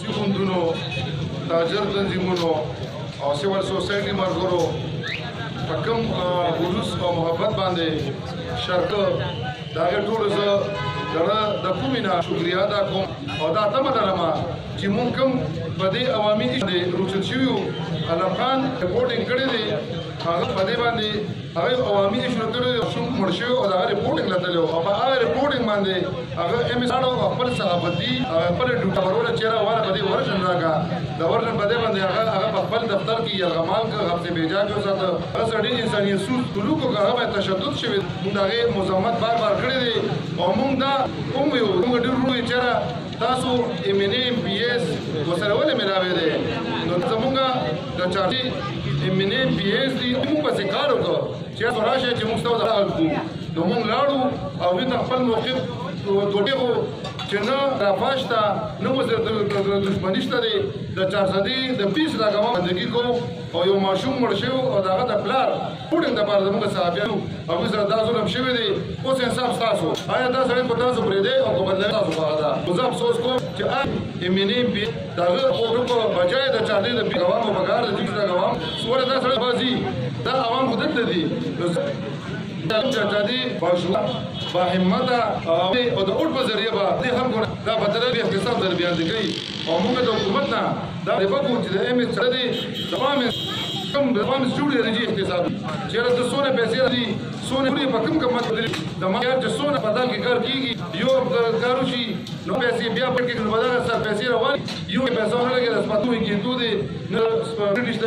سیموندونو تاجر تنظیمونو او سیول سوسایټي مرګرو په کوم خلوص او محبت باندې شرط دا ټول زه د کومینه شکریا ادا کوم او دا تمه لرم چې مونږ کوم په دې عوامي دې روچل شویو علم خان رپورټینګ کړی دی هغه په دې باندې هغه عوامي شنو کړی شوم مرشو او دا رپورټینګ لته او په هغه رپورټینګ باندې هغه ام اس اړو خپل صحافتي خپل ډیوټ ورول چیرې واره په دې ورشن راګه دا ورشن په دې باندې هغه خپل دفتر کې یرغمال کا غفله بیجا جو ساته سړي انساني سلوک هغه تشدد شوی موږ هغه مزاحمت بار کړی دی او موږ دا کوم یو موږ ډېر روي چیرې تاسو ام ان ام پی اس وسره ولې ملاوي دي نو زمونږه د چارتي ام ان ام پی اس دی موږ په کار وکړو چې راشه چې موږ تاسو راغلو نو موږ لاړو او د خپل موقف دوټیغو چې نه رافاشتا نو مزه د دښمنیشته دی د 400 د 20 راغوم باندې کو او یو ماشوم مرشو او داغه د پلار پوډنګ د بار زموږ صحابیانو او سره دا ظلم شوی دی اوس انصاف تاسو آیا دا سره په تاسو پرې دی او په بدل تاسو پاره زه افسوس کوم چې ام ان ام پی داغه په بجای د 400 د غوامو بګار د 20 راغوم سوره دا سره بازي دا عوام خودت دي جادي باشوا باهمت او د اورټ په ذریعہ به هم دا بدل به اقتصاد در بیان دي او موږ د حکومت نه دا په کوم چې د ام اس سره دي تمام کوم جوړي رجی اقتصاد چیرې د سونه پیسې دي سونه په کوم قیمت دي د ما چې سونه په دال کې کار کیږي یو کارو شي نو پیسې بیا په کې بدل سره پیسې روان یو پیسې نه لګي د سپاتوي کې دوی نه برټیش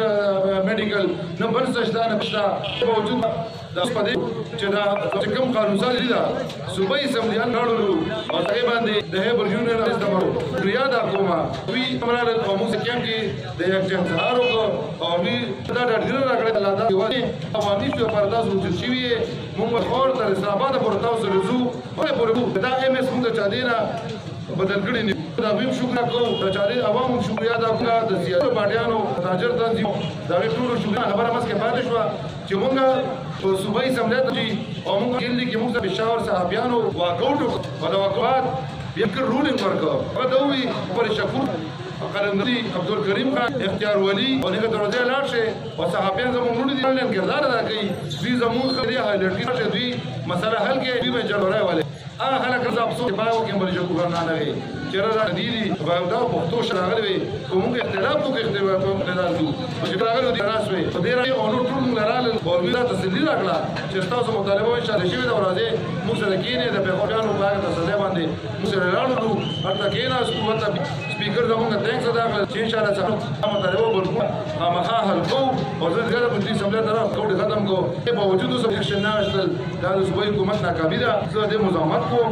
میډیکل نه بنسشته نه پښتا موجود دا سپدې چې دا کوم قانون سره دي دا صوبایي اسمبلیان راړو او هغه باندې د هبر جونر رئیس دمرو ریاض کومه وی امرار او موږ کېم کې د یک جنزارو او وی دا ډېر راغلی الله دا یوازې عوامي په پرداز وجود شي موږ خور تر اسلام آباد پورې تاسو رسو او پورې دا ام اس موږ چا دی نه بدل کړی نه دا ویم شکر کوم د چاري عوامو شکریا ادا کوم د سیاسي پارټیانو تاجر تنظیم دا ټول شکر خبره مسکه پاتې شو چې موږ په صوبایي اسمبلی ته او موږ کلی کې موږ د پېښور صحابیانو واکاوټ او د واکاوټ یو رولینګ ورکړ او دا وی پر شکور قلندري عبدالکریم خان اختیار ولی او دغه دروازه لاړ شي او صحابیان زموږ نور دي نن کردار ادا کوي دوی زموږ خبري هایلایټ شي دوی مسله حل کې دوی جوړای والے هغه خلک زه افسوس پاو کې مری جو نه لګي چیرې دا دي دا پښتو شراغلي کوم اختلاف کو اختلاف په مدار دي چې راغلي دي راسوي په دې راي او نور ټول لرال او ویلا تسلی راغلا چې تاسو مطالبه ان شاء الله شي دا ورځي موږ سره کېنه د پیغامونو باندې تسلی باندې موږ سره راړو هرته کېنه قوت سپیکر زموږ ټینګ صدا چې ان شاء الله تاسو مطالبه ورکو هغه حل کو او زه غواړم چې سمله طرف کوډ ختم کو په وجود سره اکشن نه وشتل دا د صوبایي حکومت ناکامي ده زه د مزاحمت کوم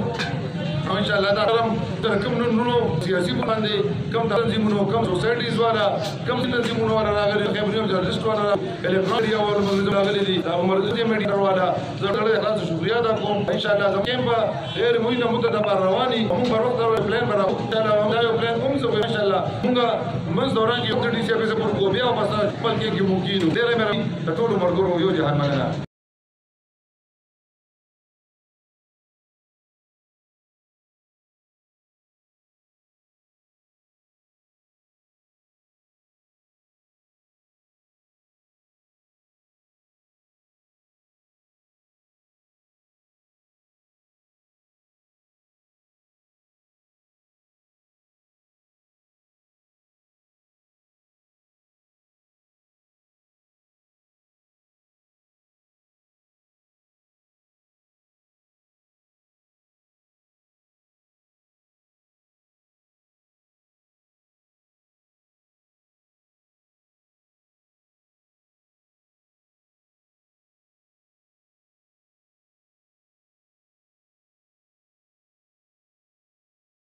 ان شاء الله دا کوم کوم نورو سیاسي باندې کوم تنظیمونو کوم سوسایټیز والا کوم تنظیمونو والا راغلي خبرونه جرنالست والا الکترونیک والا موږ راغلي دي دا مرزي میډیا والا زه ډېر اخلاص شکریا ادا کوم ان شاء الله زموږ په ډېر مهمه مدته د رواني موږ په وخت سره پلان برابر ان شاء الله دا یو پلان کوم څه ان شاء الله موږ منځ دوران کې د ډي سي اف سره پر کو بیا او بس بلکې کې ممکن ډېر مې ټول مرګورو یو جهان مننه